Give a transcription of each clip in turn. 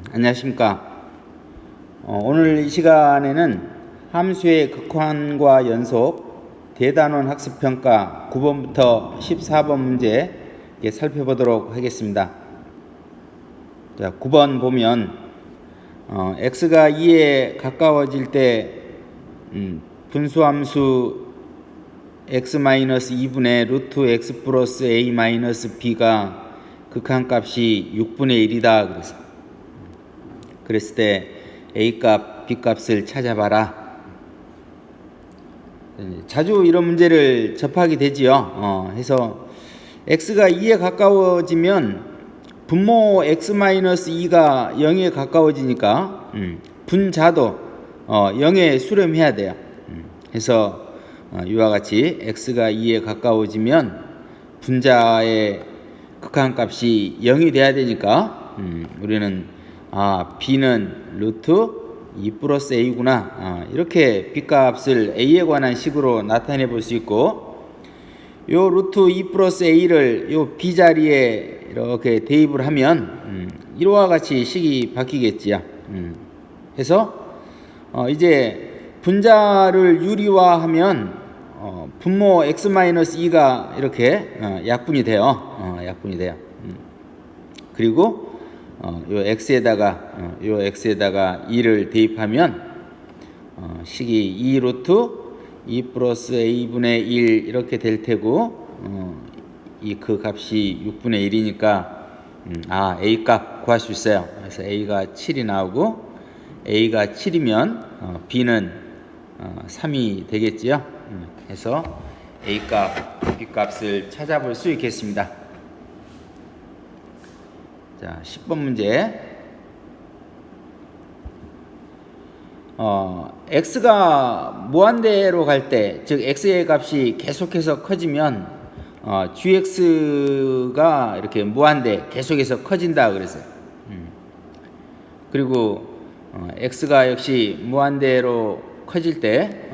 안녕하십니까. 오늘 이 시간에는 함수의 극한과 연속 대단원 학습평가 9번부터 14번 문제 살펴보도록 하겠습니다. 자, 9번 보면 x가 2에 가까워질 때 분수함수 x-2분의 루트 x 플러스 a-b가 극한값이 6분의 1이다. 그랬을 때 A값, B값을 찾아봐라. 자주 이런 문제를 접하게 되지요. 해서 X가 2에 가까워지면 분모 X-2가 0에 가까워지니까 분자도 0에 수렴해야 돼요. 해서 이와 같이 X가 2에 가까워지면 분자의 극한값이 0이 돼야 되니까 우리는 B는 루트 2 플러스 A구나. 이렇게 B값을 A에 관한 식으로 나타내 볼 수 있고, 요 루트 2 플러스 A를 요 B 자리에 이렇게 대입을 하면 이와 같이 식이 바뀌겠지요. 해서 이제 분자를 유리화하면 분모 X-2가 이렇게 약분이 돼요. 약분이 돼요. 그리고 요 x에다가 2를 대입하면 식이 2 루트 2 플러스 a분의 1 이렇게 될 테고, 이 그 값이 6분의 1이니까 a 값 구할 수 있어요. 그래서 a가 7이 나오고, a가 7이면 b는 3이 되겠지요. 그래서 a 값, b 값을 찾아볼 수 있겠습니다. 자, 10번 문제. x가 무한대로 갈 때, 즉 x의 값이 계속해서 커지면 gx가 이렇게 무한대 계속해서 커진다 그랬어요. 그리고 x가 역시 무한대로 커질 때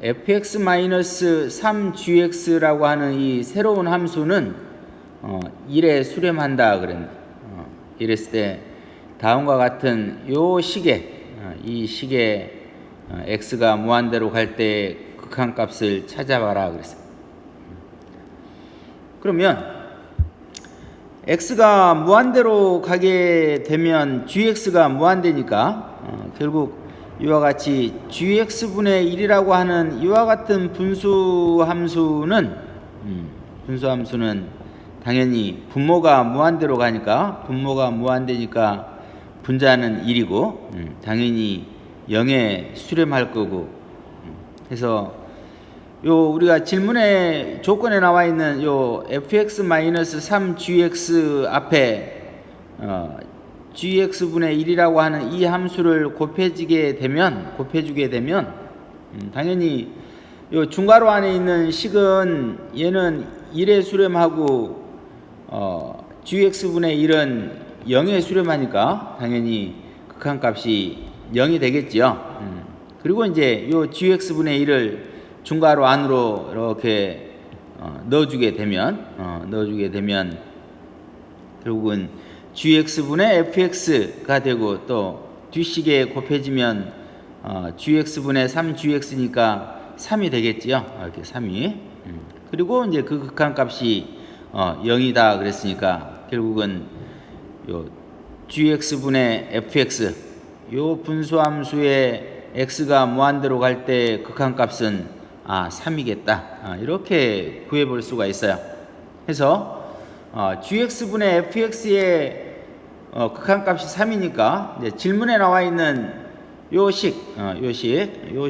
fx-3gx라고 하는 이 새로운 함수는 1에 수렴한다 그랬는데, 이랬을 때 다음과 같은 요 식에 이 식에 x가 무한대로 갈 때 극한값을 찾아봐라 그랬어요. 그러면 x가 무한대로 가게 되면 gx가 무한대니까 결국 이와 같이 gx분의 1이라고 하는 이와 같은 분수함수는 당연히 분모가 무한대로 가니까, 분모가 무한대니까 분자는 1이고 당연히 0에 수렴할 거고, 해서 요 우리가 질문의 조건에 나와 있는 요 fx-3gx 앞에 gx분의 1이라고 하는 이 함수를 곱해주게 되면 당연히 요 중괄호 안에 있는 식은 얘는 1에 수렴하고 gx분의 1은 0에 수렴하니까 당연히 극한값이 0이 되겠지요. 그리고 이제 요 gx분의 1을 중괄호 안으로 이렇게 넣어주게 되면 결국은 gx분의 fx가 되고, 또 뒷식에 곱해지면 gx분의 3gx니까 3이 되겠지요. 이렇게 3이. 그리고 이제 그 극한값이 0이다 그랬으니까 결국은 요 gx분의 fx, 요 분수함수의 x가 무한대로 갈 때 극한값은 3이겠다. 이렇게 구해볼 수가 있어요. 그래서 gx분의 fx의 극한값이 3이니까 이제 질문에 나와 있는 요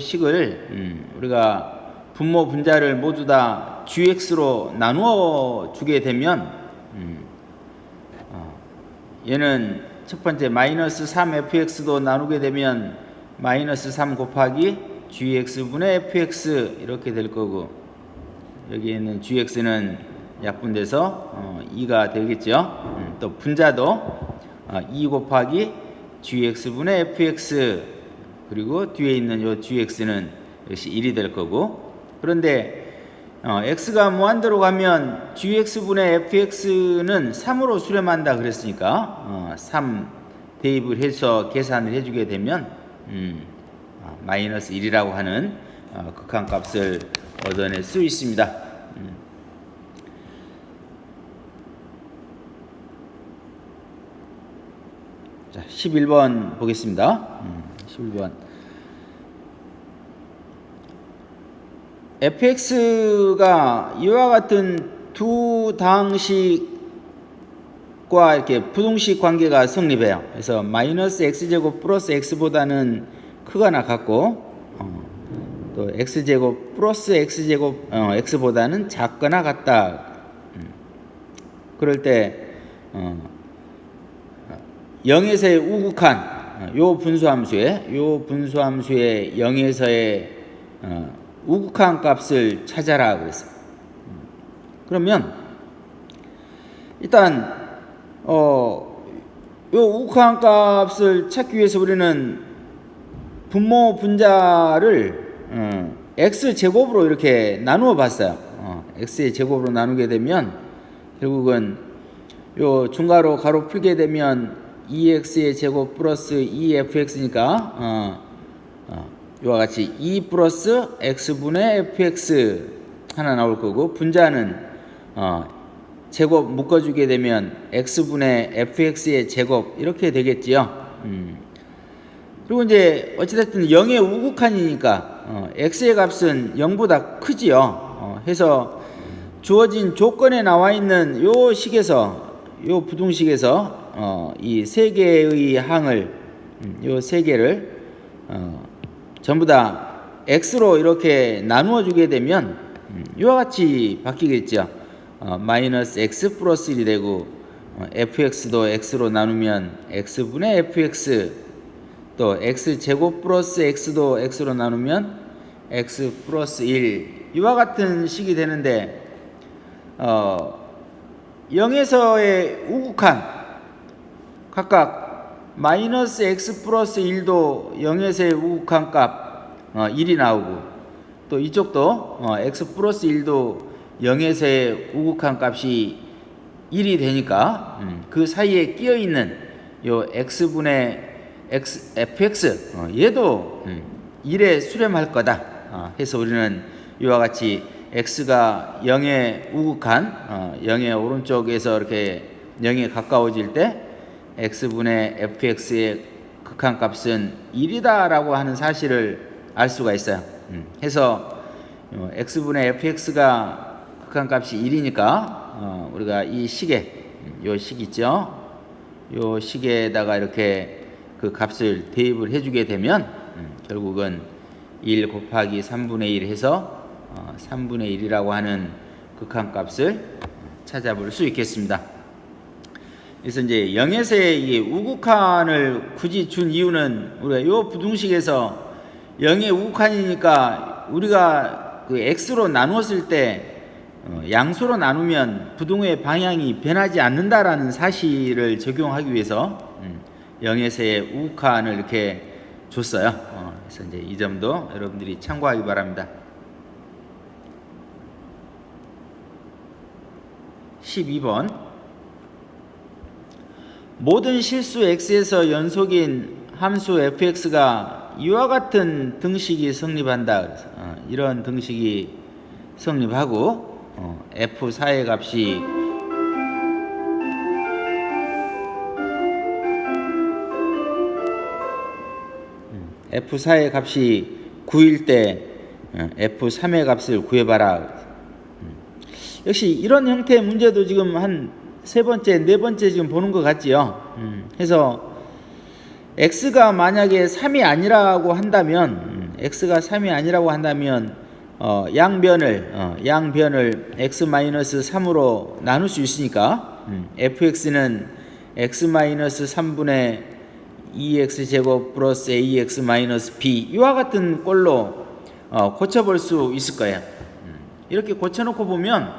식을 우리가 분모 분자를 모두 다 gx로 나누어 주게 되면 얘는 첫 번째 마이너스 3fx도 나누게 되면 마이너스 3 곱하기 gx분의 fx 이렇게 될 거고, 여기에 있는 gx는 약분돼서 2가 되겠죠. 또 분자도 2 곱하기 gx분의 fx, 그리고 뒤에 있는 요 gx는 역시 1이 될 거고, 그런데 x가 무한대로 가면 gx분의 fx는 3으로 수렴한다 그랬으니까 3 대입을 해서 계산을 해주게 되면 마이너스 1이라고 하는 극한값을 얻어낼 수 있습니다. 자, 11번 보겠습니다. 11번. fx가 이와 같은 두 당식과 이렇게 부동식 관계가 성립해요. 그래서 마이너스 x제곱 플러스 x보다는 크거나 같고, 또 x제곱 플러스 x제곱 x보다는 작거나 같다. 그럴 때 0에서의 우극한 요 분수함수의 0에서의 우극한 값을 찾아라 그랬어요. 그러면 일단 요 우극한 값을 찾기 위해서 우리는 분모 분자를 x제곱으로 이렇게 나누어 봤어요. x의 제곱으로 나누게 되면 결국은 요 중괄호 가로 풀게 되면 2x의 제곱 플러스 2fx니까 이와 같이 2 플러스 x분의 fx 하나 나올 거고, 분자는 제곱 묶어주게 되면 x분의 fx의 제곱 이렇게 되겠지요. 그리고 이제 어찌됐든 0의 우극한이니까 x의 값은 0보다 크지요. 해서 주어진 조건에 나와 있는 요 식에서, 요 부등식에서 이 세 개의 항을, 요 세 개를 전부 다 x로 이렇게 나누어 주게 되면 이와 같이 바뀌겠죠. 마이너스 x 플러스 1이 되고, fx도 x로 나누면 x분의 fx, 또 x제곱 플러스 x도 x로 나누면 x 플러스 1, 이와 같은 식이 되는데, 0에서의 우극한 각각 마이너스 x 플러스 1도 0에서의 우극한 값 1이 나오고, 또 이쪽도 x 플러스 1도 0에서의 우극한 값이 1이 되니까 그 사이에 끼어 있는 요 x분의 fx 얘도 1에 수렴할 거다 해서 우리는 이와 같이 x가 0의 우극한 0의 오른쪽에서 이렇게 0에 가까워질 때 x분의 fx의 극한값은 1이다 라고 하는 사실을 알 수가 있어요. 해서 x분의 fx가 극한값이 1이니까 우리가 이 식에, 요 식 있죠? 요 식에다가 이렇게 그 값을 대입을 해주게 되면 결국은 1 곱하기 3분의 1 해서 3분의 1이라고 하는 극한값을 찾아볼 수 있겠습니다. 그래서 이제 0에서의 이 우극한을 굳이 준 이유는, 우리가 요 부등식에서 0의 우극한이니까 우리가 그 x로 나누었을 때 양수로 나누면 부등호의 방향이 변하지 않는다라는 사실을 적용하기 위해서 0에서의 우극한을 이렇게 줬어요. 그래서 이제 이 점도 여러분들이 참고하기 바랍니다. 12번. 모든 실수 x에서 연속인 함수 fx가 이와 같은 등식이 성립한다. 그래서 이런 등식이 성립하고 f4의 값이 f4의 값이 9일 때 f3의 값을 구해봐라. 역시 이런 형태의 문제도 지금 한 세 번째, 네 번째 지금 보는 것 같지요. 해서 x가 만약에 3이 아니라고 한다면, x가 3이 아니라고 한다면 양변을 x-3으로 나눌 수 있으니까 fx는 x-3분의 2x제곱 플러스 ax-b 이와 같은 꼴로 고쳐볼 수 있을 거예요. 이렇게 고쳐놓고 보면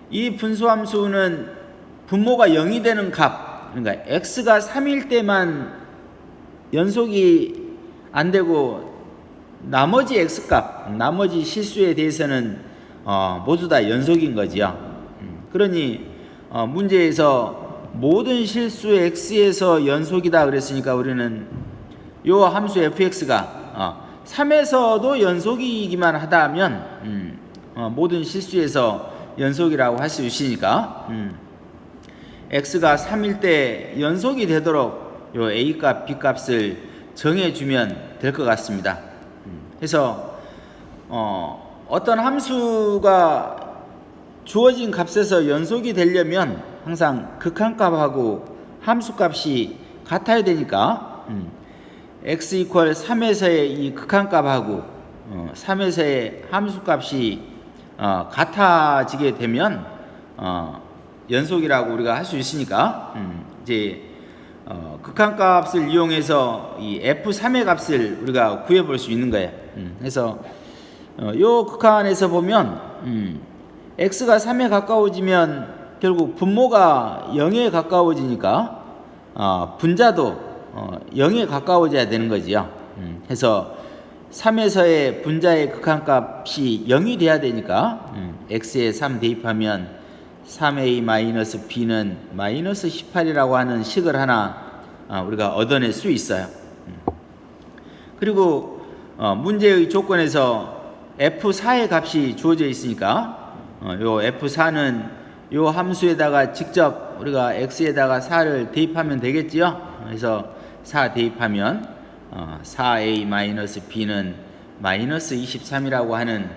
이 분수함수는 분모가 0이 되는 값, 그러니까 x가 3일 때만 연속이 안 되고 나머지 x값, 나머지 실수에 대해서는 모두 다 연속인 거지요. 그러니 문제에서 모든 실수 x에서 연속이다 그랬으니까 우리는 요 함수 fx가 3에서도 연속이기만 하다면 모든 실수에서 연속이라고 할 수 있으니까 x가 3일 때 연속이 되도록 요 a 값, b 값을 정해주면 될 것 같습니다. 그래서 어떤 함수가 주어진 값에서 연속이 되려면 항상 극한값하고 함수값이 같아야 되니까 x 이퀄 3에서의 이 극한값하고 3에서의 함수값이 같아지게 되면 연속이라고 우리가 할 수 있으니까 이제 극한값을 이용해서 이 f3의 값을 우리가 구해볼 수 있는 거예요. 그래서 요 극한에서 보면 x가 3에 가까워지면 결국 분모가 0에 가까워지니까 분자도 0에 가까워져야 되는 거지요. 그래서 3에서의 분자의 극한값이 0이 돼야 되니까 x에 3 대입하면 3a-b는 마이너스 18이라고 하는 식을 하나 우리가 얻어낼 수 있어요. 그리고 문제의 조건에서 f4의 값이 주어져 있으니까 요 f4는 요 함수에다가 직접 우리가 x에다가 4를 대입하면 되겠지요. 그래서 4 대입하면 4a-b는 마이너스 23이라고 하는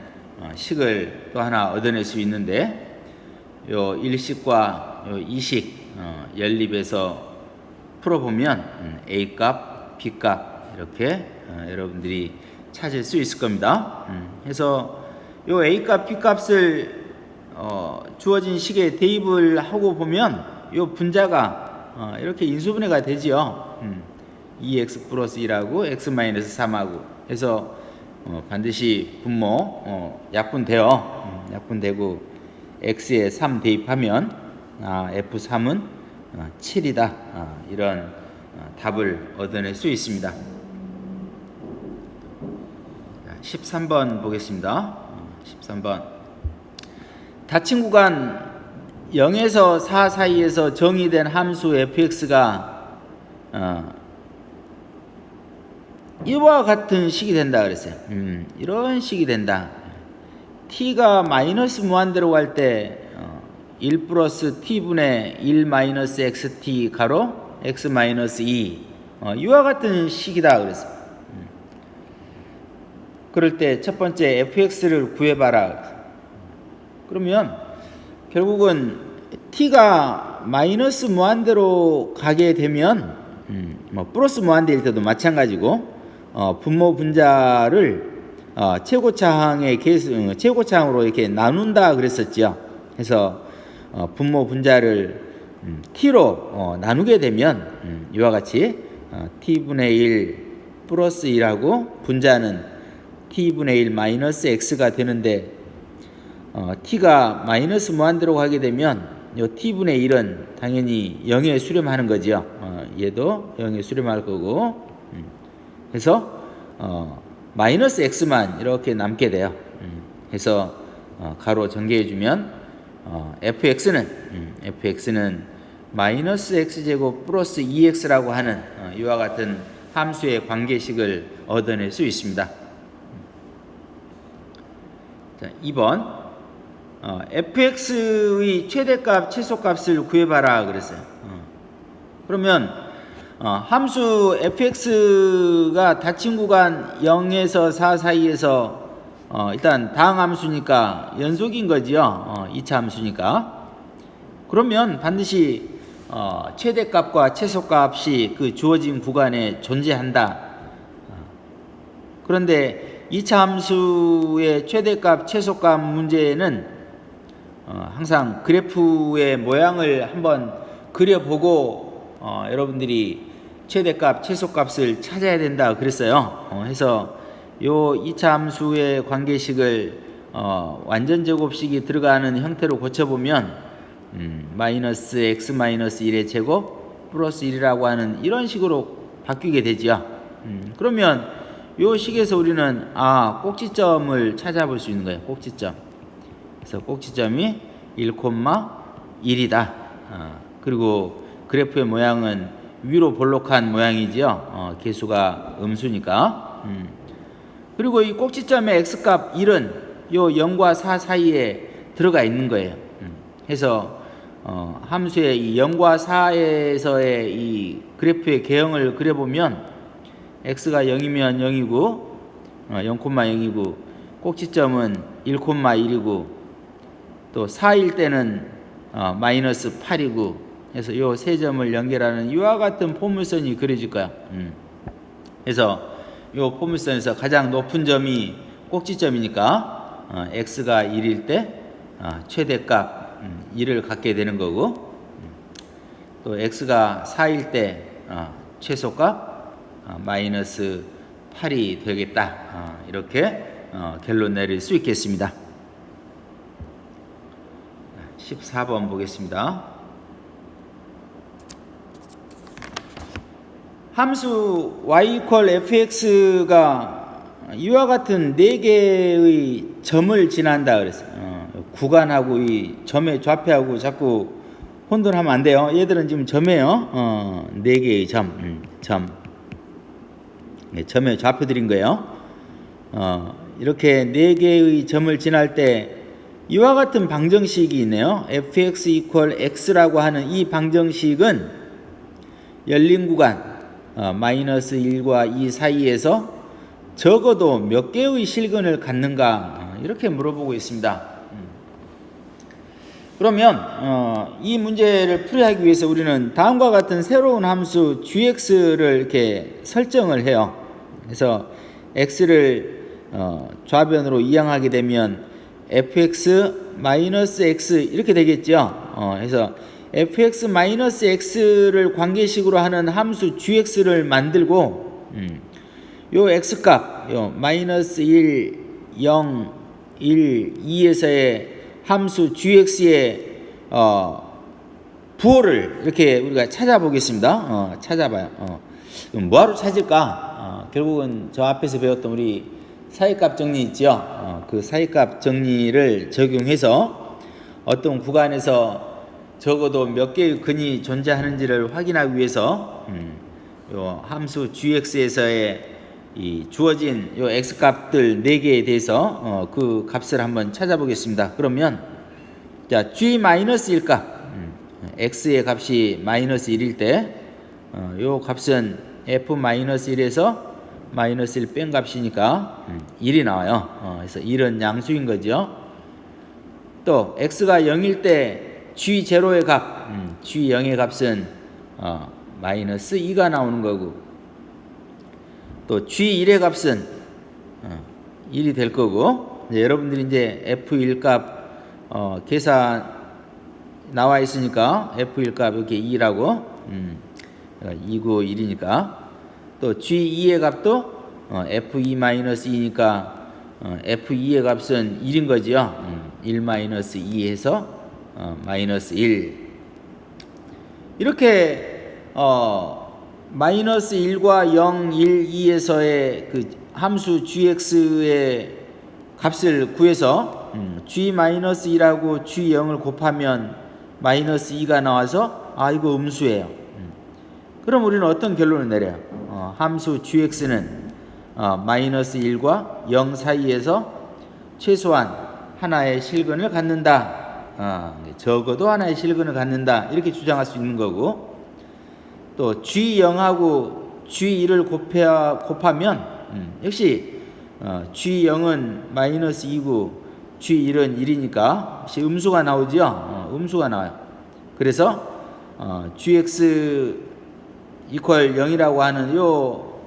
식을 또 하나 얻어낼 수 있는데 요 1식과 요 2식 연립해서 풀어보면 a 값, b 값 이렇게 여러분들이 찾을 수 있을 겁니다. 그래서 요 a 값, b 값을 주어진 식에 대입을 하고 보면 요 분자가 이렇게 인수분해가 되지요. 2x 플러스 1하고 x 마이너스 3하고 해서 반드시 분모 약분되고 x에 3 대입하면 f3은 7이다 이런 답을 얻어낼 수 있습니다. 13번 보겠습니다. 13번 닫힌 구간 0에서 4 사이에서 정의된 함수 fx가 이와 같은 식이 된다 그랬어요. 이런 식이 된다. t가 마이너스 무한대로 갈 때 1 플러스 t분의 1 마이너스 xt 가로 x 마이너스 2 이와 같은 식이다 그랬어요. 그럴 때 첫 번째 fx를 구해봐라. 그러면 결국은 t가 마이너스 무한대로 가게 되면 플러스 무한대일 때도 마찬가지고 분모 분자를 최고차항으로 이렇게 나눈다 그랬었죠. 그래서 분모 분자를 t로 나누게 되면 이와 같이 t분의 1 플러스 1하고 분자는 t분의 1 마이너스 x가 되는데 t가 마이너스 무한대로 가게 되면 이 t분의 1은 당연히 0에 수렴하는 거죠. 얘도 0에 수렴할 거고 그래서 마이너스 x만 이렇게 남게 돼요. 그래서 가로 전개해 주면 fx는 마이너스 x제곱 플러스 2x라고 하는 이와 같은 함수의 관계식을 얻어낼 수 있습니다. 자, 2번 fx의 최대값, 최소값을 구해봐라 그랬어요. 그러면 함수 fx가 닫힌 구간 0에서 4 사이에서 일단 다항함수니까 연속인 거지요. 2차 함수니까. 그러면 반드시 최대값과 최소값이 그 주어진 구간에 존재한다. 그런데 2차 함수의 최대값, 최소값 문제는 항상 그래프의 모양을 한번 그려보고 여러분들이 최대값, 최소값을 찾아야 된다 그랬어요. 해서 요 2차 함수의 관계식을 완전 제곱식이 들어가는 형태로 고쳐보면 마이너스 x 마이너스 1의 제곱 플러스 1이라고 하는 이런 식으로 바뀌게 되죠. 그러면 요 식에서 우리는 꼭지점을 찾아볼 수 있는 거예요. 꼭지점. 그래서 꼭지점이 1,1이다. 그리고 그래프의 모양은 위로 볼록한 모양이지요. 개수가 음수니까. 그리고 이 꼭지점의 x값 1은 요 0과 4 사이에 들어가 있는 거예요. 해서 함수의 이 0과 4에서의 이 그래프의 개형을 그려보면 x가 0이면 0이고 0,0이고 꼭지점은 1,1이고 또 4일 때는 마이너스 8이고 해서 이 세 점을 연결하는 이와 같은 포물선이 그려질 거야. 그래서 이 포물선에서 가장 높은 점이 꼭지점이니까 x가 1일 때 최대값 1을 갖게 되는 거고, 또 x가 4일 때 최소값 마이너스 8이 되겠다. 이렇게 결론 내릴 수 있겠습니다. 14번 보겠습니다. 함수 y fx가 이와 같은 4개의 점을 지난다 그랬어요. 구간하고 이 점의 좌표하고 자꾸 혼돈하면 안 돼요. 얘들은 지금 점이에요. 4개의 점. 네, 점의 좌표 드린 거예요. 이렇게 4개의 점을 지날 때 이와 같은 방정식이 있네요. fx equal x라고 하는 이 방정식은 열린 구간 마이너스 1과 2 사이에서 적어도 몇 개의 실근을 갖는가, 이렇게 물어보고 있습니다. 그러면 이 문제를 풀이하기 위해서 우리는 다음과 같은 새로운 함수 gx를 이렇게 설정을 해요. 그래서 x를 좌변으로 이항하게 되면 fx-x 이렇게 되겠죠. 그래서 fx-x를 관계식으로 하는 함수 gx를 만들고 요 x값 요 마이너스 1, 0, 1, 2에서의 함수 gx의 부호를 이렇게 우리가 찾아보겠습니다. 찾아봐요. 그럼 뭐하러 찾을까? 결국은 저 앞에서 배웠던 우리 사이값 정리 있죠. 그 사이값 정리를 적용해서 어떤 구간에서 적어도 몇 개의 근이 존재하는지를 확인하기 위해서 요 함수 gx에서의 이 주어진 요 x값들 4개에 대해서 그 값을 한번 찾아보겠습니다. 그러면 자 g-1 값 x의 값이 마이너스 1일 때 요 값은 f-1에서 마이너스 1 뺀 값이니까 1이 나와요. 그래서 1은 양수인 거죠. 또 x가 0일 때 g0의 값, g0의 값은 마이너스 2가 나오는 거고, 또 g1의 값은 1이 될 거고, 여러분들이 이제 f1 값 계산 나와 있으니까 f1 값 이렇게 2라고 2고 1이니까, 또 g2의 값도 f2-2니까 f2의 값은 1인 거지요. 1-2 해서 마이너스 1. 이렇게 마이너스 1과 0, 1, 2에서의 그 함수 gx의 값을 구해서 g-1하고 g0을 곱하면 마이너스 2가 나와서 이거 음수예요. 그럼 우리는 어떤 결론을 내려요? 함수 gx는 마이너스 1과 0 사이에서 최소한 하나의 실근을 갖는다. 적어도 하나의 실근을 갖는다. 이렇게 주장할 수 있는 거고, 또 g0하고 g1을 곱하면 역시 g0은 마이너스 2고 g1은 1이니까 역시 음수가 나오죠. 음수가 나와요. 그래서 gx equal 0이라고 하는 요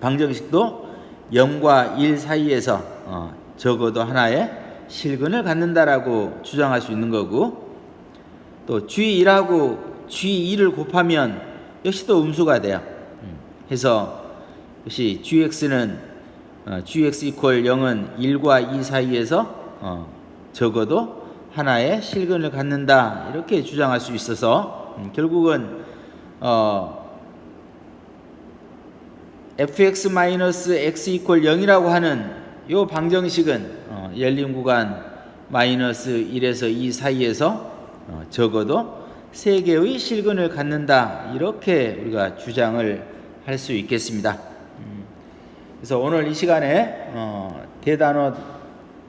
방정식도 0과 1 사이에서 적어도 하나의 실근을 갖는다라고 주장할 수 있는 거고, 또 g1하고 g2를 곱하면 역시 또 음수가 돼요. 해서 역시 gx는 gx equal 0은 1과 2 사이에서 적어도 하나의 실근을 갖는다, 이렇게 주장할 수 있어서 결국은 fx-x equal 0이라고 하는 이 방정식은 열린 구간 마이너스 1에서 2 사이에서 적어도 세계의 실근을 갖는다, 이렇게 우리가 주장을 할 수 있겠습니다. 그래서 오늘 이 시간에 대단어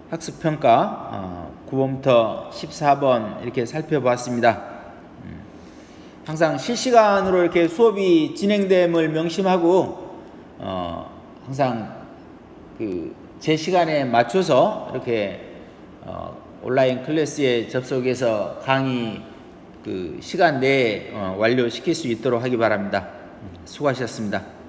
학습평가 9번부터 14번 이렇게 살펴보았습니다. 항상 실시간으로 이렇게 수업이 진행됨을 명심하고 항상 제 시간에 맞춰서 이렇게 온라인 클래스에 접속해서 강의 시간 내에 완료시킬 수 있도록 하기 바랍니다. 수고하셨습니다.